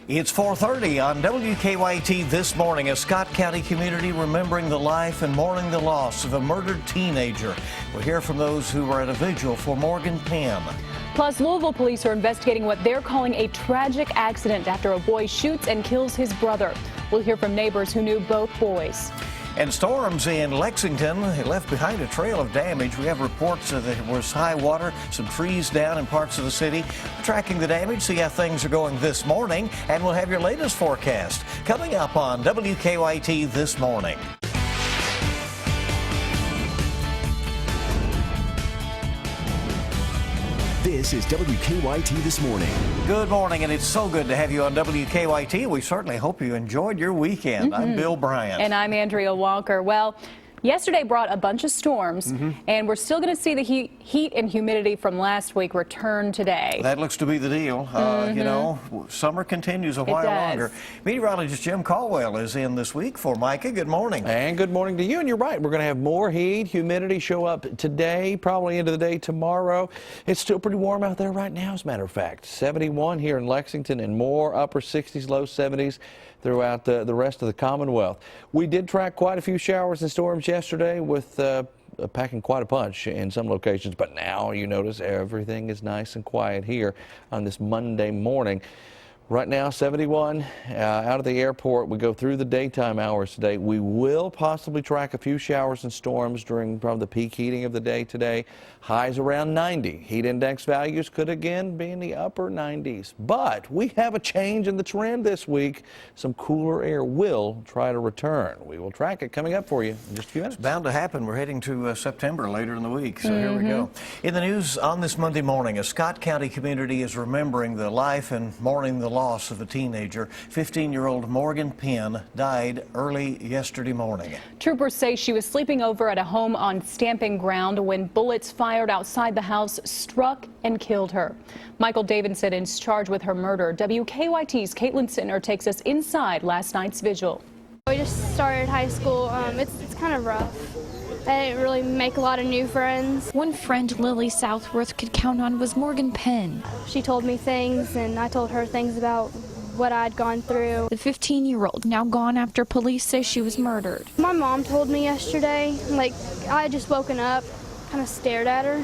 It's 4:30 on WKYT this morning. A Scott County community remembering the life and mourning the loss of a murdered teenager. We'll hear from those who were at a vigil for Morgan Penn. Plus, Louisville police are investigating what they're calling a tragic accident after a boy shoots and kills his brother. We'll hear from neighbors who knew both boys. And storms in Lexington left behind a trail of damage. We have reports that there was high water, some trees down in parts of the city. We're tracking the damage, see how things are going this morning, and we'll have your latest forecast coming up on WKYT this morning. This is WKYT This Morning. Good morning, and it's so good to have you on WKYT. We certainly hope you enjoyed your weekend. I'm Bill Bryant. And I'm Andrea Walker. Well, yesterday brought a bunch of storms, and we're still going to see the heat and humidity from last week return today. That looks to be the deal. You know, summer continues a while longer. Meteorologist Jim Caldwell is in this week for Micah. Good morning. And good morning to you. And you're right, we're going to have more heat, humidity show up today, probably into the day tomorrow. It's still pretty warm out there right now, as a matter of fact. 71 here in Lexington and more upper 60s, low 70s throughout the rest of the Commonwealth. We did track quite a few showers and storms yesterday with packing quite a punch in some locations, but now you notice everything is nice and quiet here on this Monday morning. Right now, 71 out of the airport. We go through the daytime hours today. We will possibly track a few showers and storms during probably the peak heating of the day today. Highs around 90. Heat index values could again be in the upper 90s. But we have a change in the trend this week. Some cooler air will try to return. We will track it coming up for you in just a few minutes. It's bound to happen. We're heading to September later in the week, so here we go. In the news on this Monday morning, a Scott County community is remembering the life and mourning the loss of a teenager. 15-year-old Morgan Penn died early yesterday morning. Troopers say she was sleeping over at a home on Stamping Ground when bullets fired outside the house struck and killed her. Michael Davidson is charged with her murder. WKYT's Caitlin Sintner takes us inside last night's vigil. We just started high school. It's kind of rough. I didn't really make a lot of new friends. One friend Lily Southworth could count on was Morgan Penn. She told me things and I told her things about what I'd gone through. The 15-year-old now gone after police say she was murdered. My mom told me yesterday, like, I had just woken up, kind of stared at her.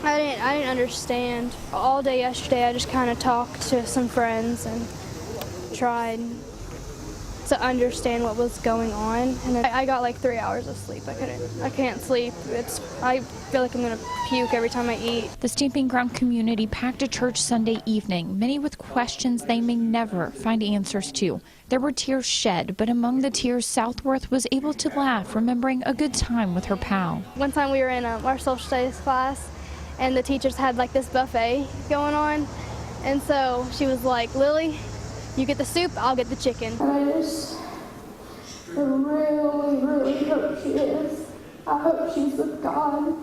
I didn't understand. All day yesterday I just kind of talked to some friends and tried to understand what was going on, and then I got like 3 hours of sleep. I can't sleep. I feel like I'm gonna puke every time I eat. The Stamping Ground community packed a church Sunday evening, many with questions they may never find answers to. There were tears shed, but among the tears, Southworth was able to laugh, remembering a good time with her pal. One time we were in our social studies class, and the teachers had like this buffet going on, and so she was like, "Lily, you get the soup, I'll get the chicken." And I just really hope she is. I hope she's with God.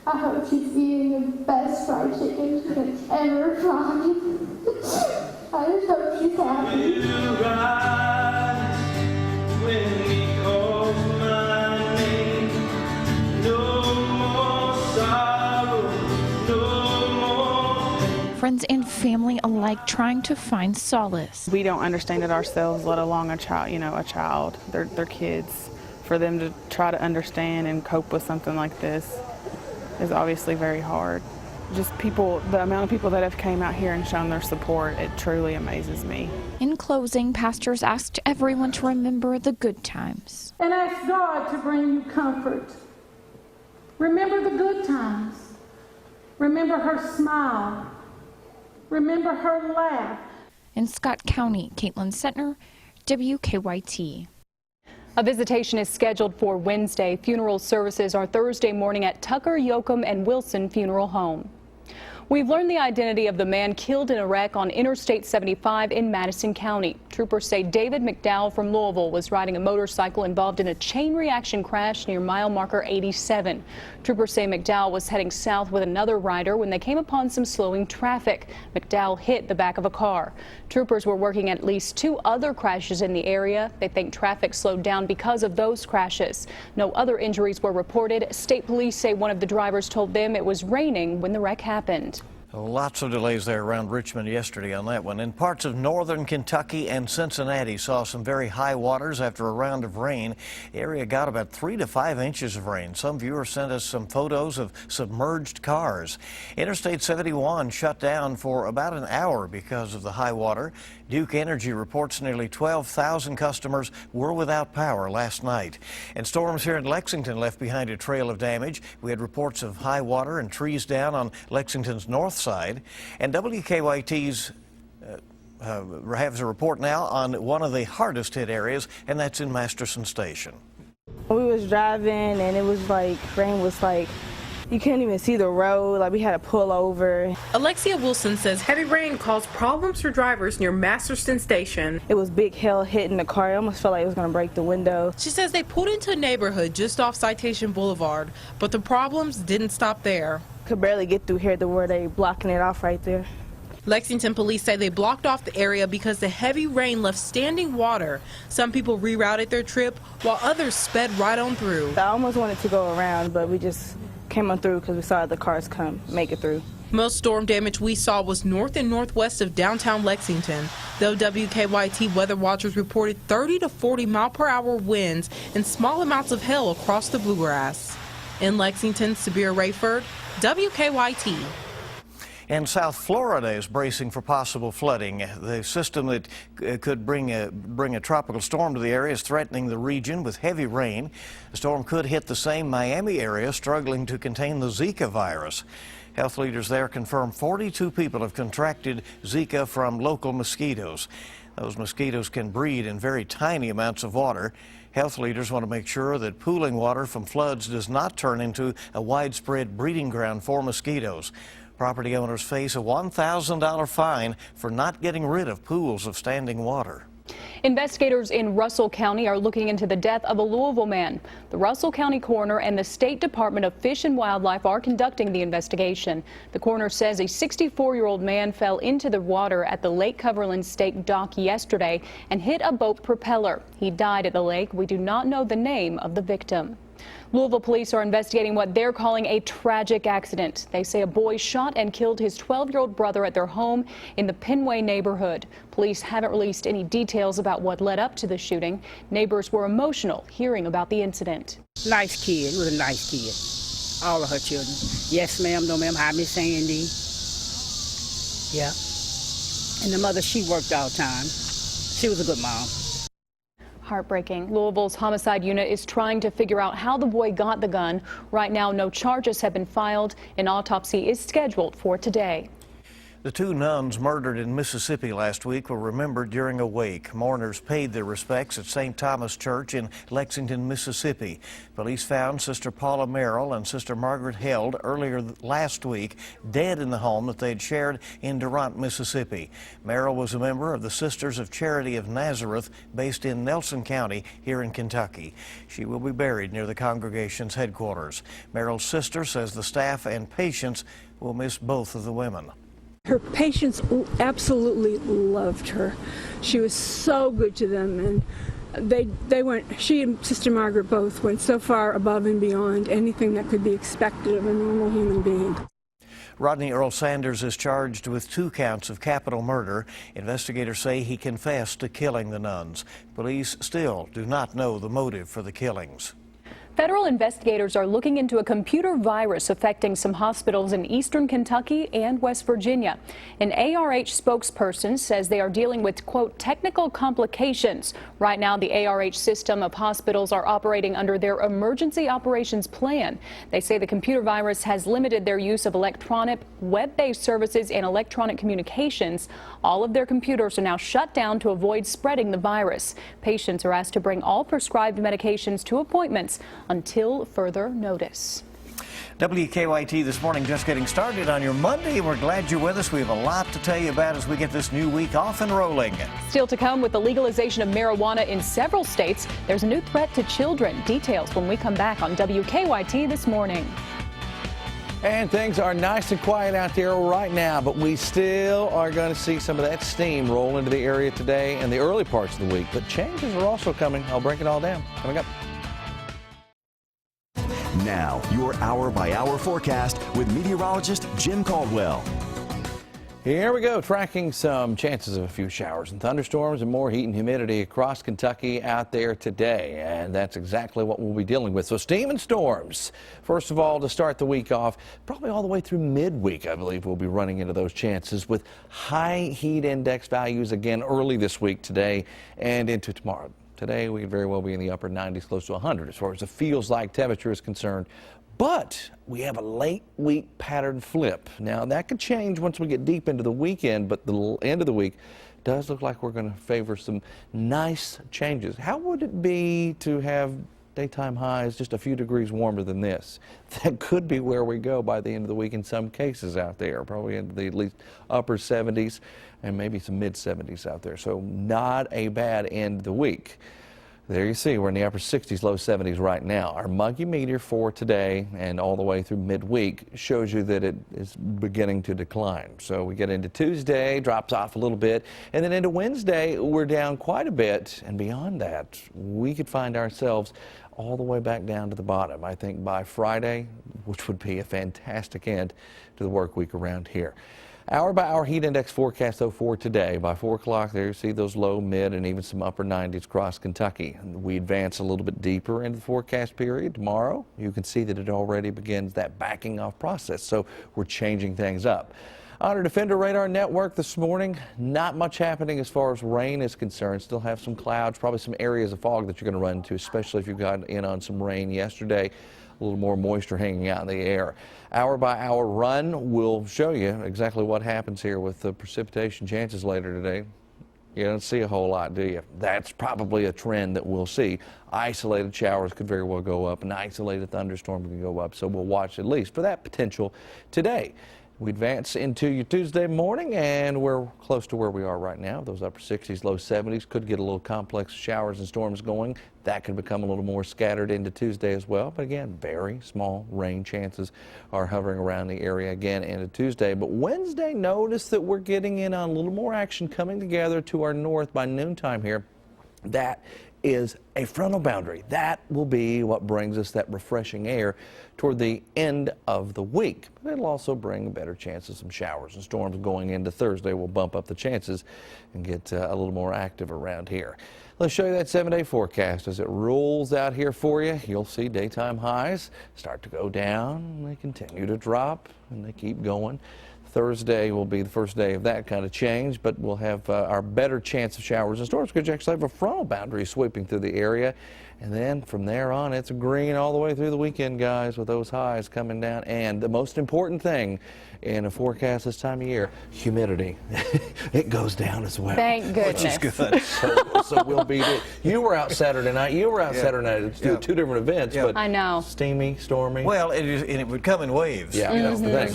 I hope she's eating the best fried chicken she can ever find. I just hope she's happy. Friends and family alike trying to find solace. We don't understand it ourselves, let alone a child. They're kids. For them to try to understand and cope with something like this is obviously very hard. Just the amount of people that have came out here and shown their support, it truly amazes me. In closing, pastors asked everyone to remember the good times. And ask God to bring you comfort. Remember the good times. Remember her smile. Remember her laugh. In Scott County, Caitlin Sintner, WKYT. A visitation is scheduled for Wednesday. Funeral services are Thursday morning at Tucker, Yoakum, and Wilson Funeral Home. We've learned the identity of the man killed in a wreck on Interstate 75 in Madison County. Troopers say David McDowell from Louisville was riding a motorcycle involved in a chain reaction crash near mile marker 87. Troopers say McDowell was heading south with another rider when they came upon some slowing traffic. McDowell hit the back of a car. Troopers were working at least 2 other crashes in the area. They think traffic slowed down because of those crashes. No other injuries were reported. State police say one of the drivers told them it was raining when the wreck happened. Lots of delays there around Richmond yesterday on that one. In parts of northern Kentucky and Cincinnati saw some very high waters after a round of rain. The area got about 3 to 5 inches of rain. Some viewers sent us some photos of submerged cars. Interstate 71 shut down for about an hour because of the high water. Duke Energy reports nearly 12,000 customers were without power last night. And storms here in Lexington left behind a trail of damage. We had reports of high water and trees down on Lexington's north side. And WKYT's has a report now on one of the hardest hit areas, and that's in Masterson Station. We was driving and it was like, rain was like, you couldn't even see the road, like we had to pull over. Alexia Wilson says heavy rain caused problems for drivers near Masterson Station. It was big hail hitting the car. I almost felt like it was going to break the window. She says they pulled into a neighborhood just off Citation Boulevard, but the problems didn't stop there. Could barely get through here to where they blocking it off right there. Lexington police say they blocked off the area because the heavy rain left standing water. Some people rerouted their trip while others sped right on through. I almost wanted to go around, but we just came on through because we saw the cars make it through. Most storm damage we saw was north and northwest of downtown Lexington, though WKYT weather watchers reported 30 to 40 mile-per-hour winds and small amounts of hail across the bluegrass. In Lexington, Sabir Rayford, WKYT. And South Florida is bracing for possible flooding. The system that could bring a tropical storm to the area is threatening the region with heavy rain. The storm could hit the same Miami area, struggling to contain the Zika virus. Health leaders there confirm 42 people have contracted Zika from local mosquitoes. Those mosquitoes can breed in very tiny amounts of water. Health leaders want to make sure that pooling water from floods does not turn into a widespread breeding ground for mosquitoes. Property owners face a $1,000 fine for not getting rid of pools of standing water. Investigators in Russell County are looking into the death of a Louisville man. The Russell County coroner and the State Department of Fish and Wildlife are conducting the investigation. The coroner says a 64-year-old man fell into the water at the Lake Coverland State dock yesterday and hit a boat propeller. He died at the lake. We do not know the name of the victim. Louisville police are investigating what they're calling a tragic accident. They say a boy shot and killed his 12-year-old brother at their home in the Penway neighborhood. Police haven't released any details about what led up to the shooting. Neighbors were emotional hearing about the incident. Nice kid. It was a nice kid. All of her children. Yes, ma'am. No, ma'am. Hi, Miss Sandy. Yeah. And the mother, she worked all the time. She was a good mom. Heartbreaking. Louisville's homicide unit is trying to figure out how the boy got the gun. Right now, no charges have been filed. An autopsy is scheduled for today. The two nuns murdered in Mississippi last week were remembered during a wake. Mourners paid their respects at St. Thomas Church in Lexington, Mississippi. Police found Sister Paula Merrill and Sister Margaret Held earlier last week dead in the home that they'd shared in Durant, Mississippi. Merrill was a member of the Sisters of Charity of Nazareth based in Nelson County here in Kentucky. She will be buried near the congregation's headquarters. Merrill's sister says the staff and patients will miss both of the women. Her patients absolutely loved her. She was so good to them, and she and Sister Margaret both went so far above and beyond anything that could be expected of a normal human being. Rodney Earl Sanders is charged with 2 counts of capital murder. Investigators say he confessed to killing the nuns. Police still do not know the motive for the killings. Federal investigators are looking into a computer virus affecting some hospitals in eastern Kentucky and West Virginia. An ARH spokesperson says they are dealing with, quote, technical complications. Right now, the ARH system of hospitals are operating under their emergency operations plan. They say the computer virus has limited their use of electronic, web-based services and electronic communications. All of their computers are now shut down to avoid spreading the virus. Patients are asked to bring all prescribed medications to appointments until further notice. WKYT this morning, just getting started on your Monday. We're glad you're with us. We have a lot to tell you about as we get this new week off and rolling. Still to come, with the legalization of marijuana in several states, there's a new threat to children. Details when we come back on WKYT this morning. And things are nice and quiet out there right now, but we still are going to see some of that steam roll into the area today and the early parts of the week. But changes are also coming. I'll break it all down coming up. Now, your hour-by-hour forecast with meteorologist Jim Caldwell. Here we go, tracking some chances of a few showers and thunderstorms and more heat and humidity across Kentucky out there today. And that's exactly what we'll be dealing with. So steam and storms. First of all, to start the week off, probably all the way through midweek, I believe we'll be running into those chances with high heat index values again early this week today and into tomorrow. Today, we could very well be in the upper 90s, close to 100 as far as the feels like temperature is concerned. But we have a late week pattern flip. Now, that could change once we get deep into the weekend, but the end of the week does look like we're going to favor some nice changes. How would it be to have daytime highs just a few degrees warmer than this? That could be where we go by the end of the week in some cases out there, probably into the at least upper 70s and maybe some mid 70s out there. So not a bad end of the week. There you see, we're in the upper 60s, low 70s right now. Our muggy meter for today and all the way through midweek shows you that it is beginning to decline. So we get into Tuesday, drops off a little bit, and then into Wednesday, we're down quite a bit. And beyond that, we could find ourselves all the way back down to the bottom, I think, by Friday, which would be a fantastic end to the work week around here. Hour-by-hour heat index forecast, though, for today. By 4 o'clock, there you see those low, mid, and even some upper 90s across Kentucky. We advance a little bit deeper into the forecast period. Tomorrow, you can see that it already begins that backing off process, so we're changing things up. On our Defender radar network this morning, not much happening as far as rain is concerned. Still have some clouds, probably some areas of fog that you're going to run into, especially if you got in on some rain yesterday. A little more moisture hanging out in the air. Hour-by-hour run will show you exactly what happens here with the precipitation chances later today. You don't see a whole lot, do you? That's probably a trend that we'll see. Isolated showers could very well go up, an isolated thunderstorm can go up, so we'll watch at least for that potential today. We advance into your Tuesday morning, and we're close to where we are right now. Those upper 60s, low 70s could get a little complex showers and storms going. That could become a little more scattered into Tuesday as well. But again, very small rain chances are hovering around the area again into Tuesday. But Wednesday, notice that we're getting in on a little more action coming together to our north by noontime here. That is a frontal boundary. That will be what brings us that refreshing air toward the end of the week. But it'll also bring a better chance of some showers and storms going into Thursday. We'll bump up the chances and get a little more active around here. Let's show you that 7-day forecast as it rolls out here for you. You'll see daytime highs start to go down. They continue to drop and they keep going. Thursday will be the first day of that kind of change, but we'll have our better chance of showers and storms because you actually have a frontal boundary sweeping through the area. And then from there on, it's green all the way through the weekend, guys, with those highs coming down. And the most important thing in a forecast this time of year, humidity. It goes down as well. Thank goodness. Which is good. So we'll be, you were out Saturday night, you were out Saturday night. It's two different events, but I know. steamy, stormy. Well, and it would come in waves. Yeah, that's the thing.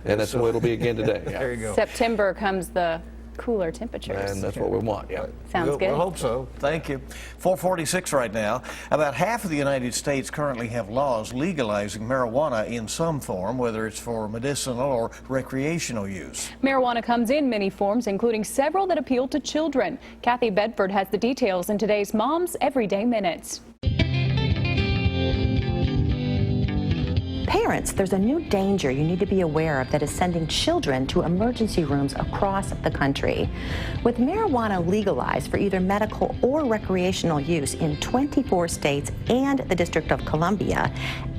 And that's the way it'll be again today. Yeah. There you go. September comes the cooler temperatures. And that's what we want, yeah. Sounds good. We'll hope so. Thank you. 4:46 right now. About half of the United States currently have laws legalizing marijuana in some form, whether it's for medicinal or recreational use. Marijuana comes in many forms, including several that appeal to children. Kathy Bedford has the details in today's Mom's Everyday Minutes. Parents, there's a new danger you need to be aware of that is sending children to emergency rooms across the country. With marijuana legalized for either medical or recreational use in 24 states and the District of Columbia,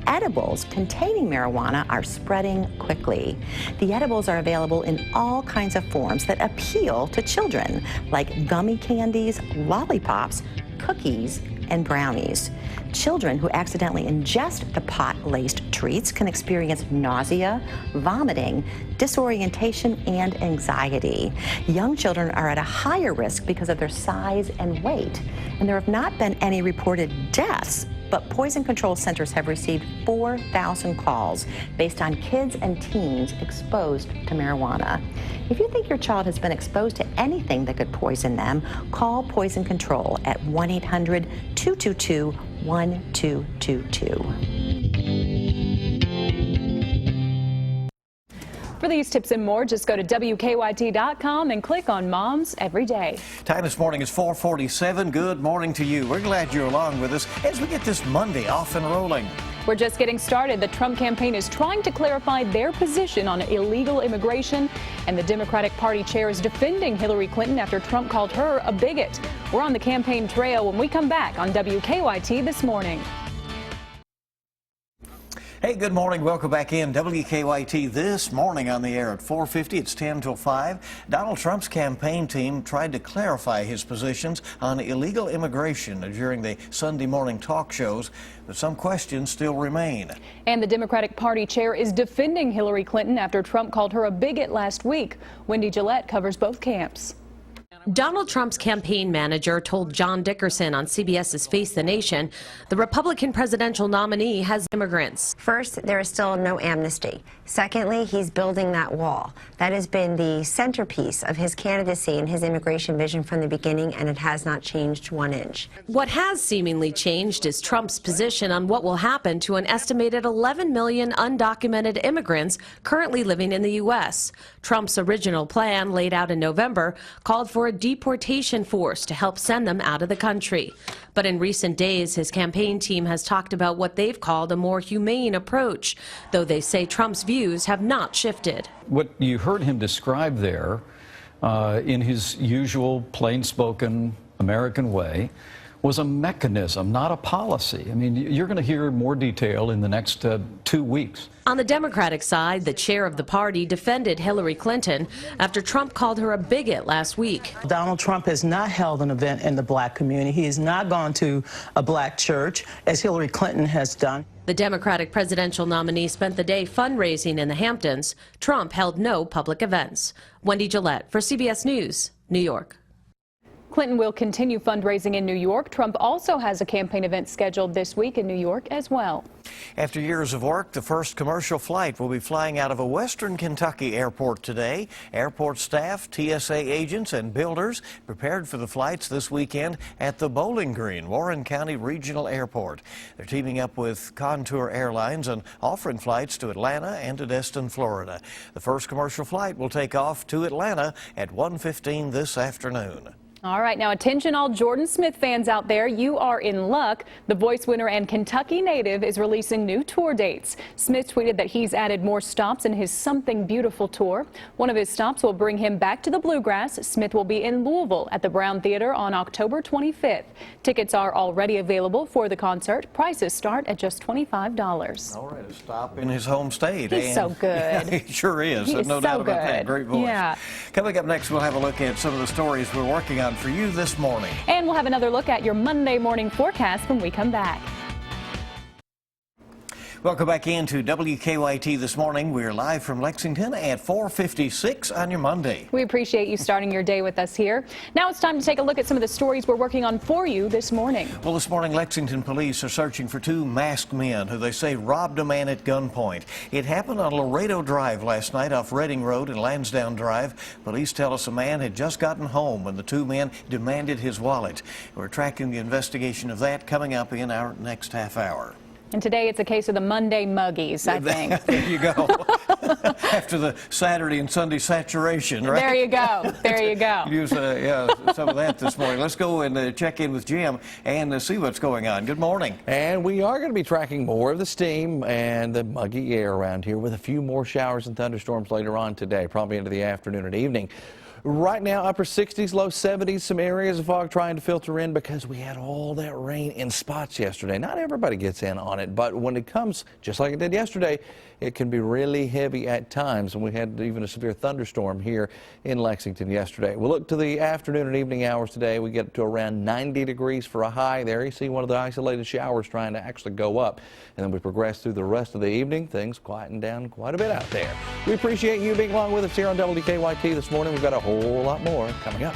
edibles containing marijuana are spreading quickly. The edibles are available in all kinds of forms that appeal to children, like gummy candies, lollipops, cookies, and brownies. Children who accidentally ingest the pot-laced treats can experience nausea, vomiting, disorientation, and anxiety. Young children are at a higher risk because of their size and weight, and there have not been any reported deaths, but poison control centers have received 4,000 calls based on kids and teens exposed to marijuana. If you think your child has been exposed to anything that could poison them, call Poison Control at 1-800-222-1222. For these tips and more, just go to WKYT.com and click on Moms Every Day. Time this morning is 4:47. Good morning to you. We're glad you're along with us as we get this Monday off and rolling. We're just getting started. The Trump campaign is trying to clarify their position on illegal immigration, and the Democratic Party chair is defending Hillary Clinton after Trump called her a bigot. We're on the campaign trail when we come back on WKYT This Morning. Hey, good morning. Welcome back in. WKYT This Morning on the air at 4:50. It's 10 till 5. Donald Trump's campaign team tried to clarify his positions on illegal immigration during the Sunday morning talk shows, but some questions still remain. And the Democratic Party chair is defending Hillary Clinton after Trump called her a bigot last week. Wendy Gillette covers both camps. Donald Trump's campaign manager told John Dickerson on CBS's Face the Nation the Republican presidential nominee has immigrants. First, there is still no amnesty. Secondly, he's building that wall. That has been the centerpiece of his candidacy and his immigration vision from the beginning, and it has not changed 1 inch. What has seemingly changed is Trump's position on what will happen to an estimated 11 million undocumented immigrants currently living in the U.S. Trump's original plan, laid out in November, called for a deportation force to help send them out of the country. But in recent days, his campaign team has talked about what they've called a more humane approach, though they say Trump's views have not shifted. What you heard him describe there, in his usual plain-spoken American way, was a mechanism, not a policy. I mean, you're going to hear more detail in the next 2 weeks. On the Democratic side, the chair of the party defended Hillary Clinton after Trump called her a bigot last week. Donald Trump has not held an event in the black community. He has not gone to a black church, as Hillary Clinton has done. The Democratic presidential nominee spent the day fundraising in the Hamptons. Trump held no public events. Wendy Gillette for CBS News, New York. Clinton will continue fundraising in New York. Trump also has a campaign event scheduled this week in New York as well. After years of work, the first commercial flight will be flying out of a western Kentucky airport today. Airport staff, TSA agents, and builders prepared for the flights this weekend at the Bowling Green, Warren County Regional Airport. They're teaming up with Contour Airlines and offering flights to Atlanta and to Destin, Florida. The first commercial flight will take off to Atlanta at 1:15 this afternoon. All right, now attention all Jordan Smith fans out there, you are in luck. The Voice winner and Kentucky native is releasing new tour dates. Smith tweeted that he's added more stops in his Something Beautiful tour. One of his stops will bring him back to the Bluegrass. Smith will be in Louisville at the Brown Theater on October 25th. Tickets are already available for the concert. Prices start at just $25. All right, a stop in his home state. He's so good. He sure is. He's no so doubt about good. that. Great voice. Yeah. Coming up next, we'll have a look at some of the stories we're working on for you this morning. And we'll have another look at your Monday morning forecast when we come back. Welcome back into WKYT This Morning. We're live from Lexington at 4:56 on your Monday. We appreciate you starting your day with us here. Now it's time to take a look at some of the stories we're working on for you this morning. Well, this morning, Lexington police are searching for two masked men who they say robbed a man at gunpoint. It happened on Laredo Drive last night off Reading Road and Lansdowne Drive. Police tell us a man had just gotten home when the two men demanded his wallet. We're tracking the investigation of that coming up in our next half hour. And today it's a case of the Monday muggies, I think. There you go. After the Saturday and Sunday saturation, right? There you go. There you go. Use some of that this morning. Let's go and check in with Jim and see what's going on. Good morning. And we are going to be tracking more of the steam and the muggy air around here with a few more showers and thunderstorms later on today, probably into the afternoon and evening. Right now, upper 60s, low 70s, some areas of fog trying to filter in because we had all that rain in spots yesterday. Not everybody gets in on it, but when it comes, just like it did yesterday, it can be really heavy at times, and we had even a severe thunderstorm here in Lexington yesterday. We'll look to the afternoon and evening hours today. We get to around 90 degrees for a high there. You see one of the isolated showers trying to actually go up, and then we progress through the rest of the evening. Things quieten down quite a bit out there. We appreciate you being along with us here on WKYT this morning. We've got a whole lot more coming up.